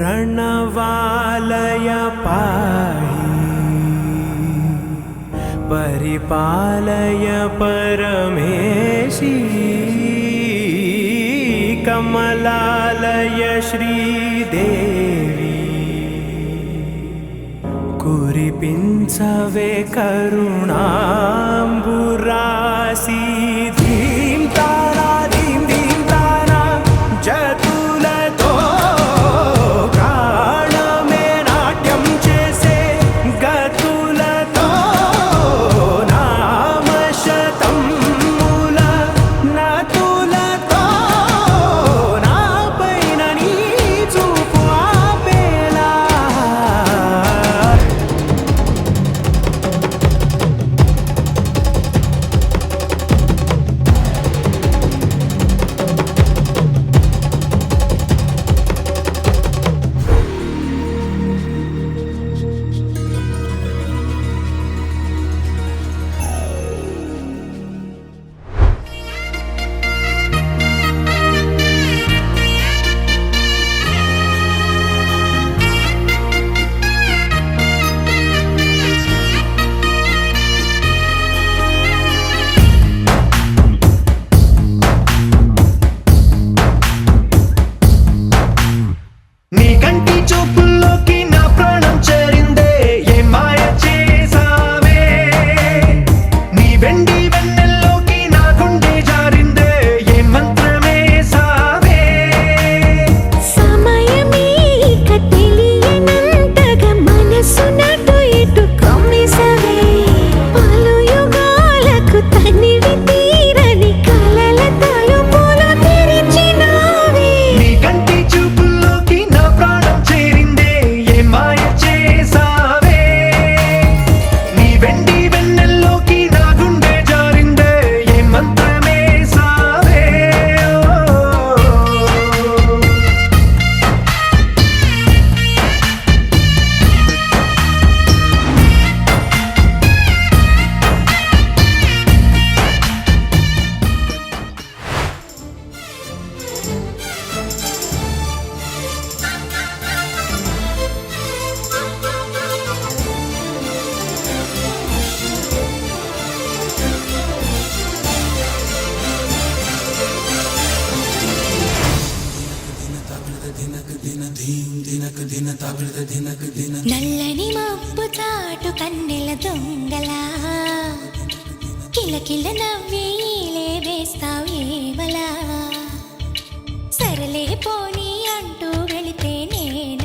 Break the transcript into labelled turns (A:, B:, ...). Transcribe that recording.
A: प्रणवालय पाहि परिपालय परमेशी कमलालय श्रीदेवी कुरिपिंचवे करुणांबुरासी धीम तारा धीम धीम तारा जतुलतो प्राणमे नाट्यं चेसे गतुलतो नामशतं मूल नतुलतो नापैन नी చూపు ఆపేలా
B: నీ కంటి చూపుల్లోకి నా ప్రాణం చేరిందే ఏ మాయ చేసావే నీ వెండి వెన్నెల్లోకి నా గుండె జారిందే ఏ మంత్రమే సావే
C: సమయమే ఇక తెలియనంతగా మనసు నటు ఇటు కొమ్మిసవే పలు యుగాలకు తనివి తీరని కలల తలుపులు తెరిచినావే
B: నీ కంటి చూపుల్లోకి నా ప్రాణం చేరిందే ఏ మాయ చేసావే నీ వెండి వెన్నెల్లోకి నా గుండె జారిందే ఏ మంత్రమే సావే
C: నల్లని మబ్బు చాటు కన్నెల దొంగలా కిలకిల నవ్వేలే వేస్తావు ఏవలా సరలే పోనీ అంటూ వెళితే నేను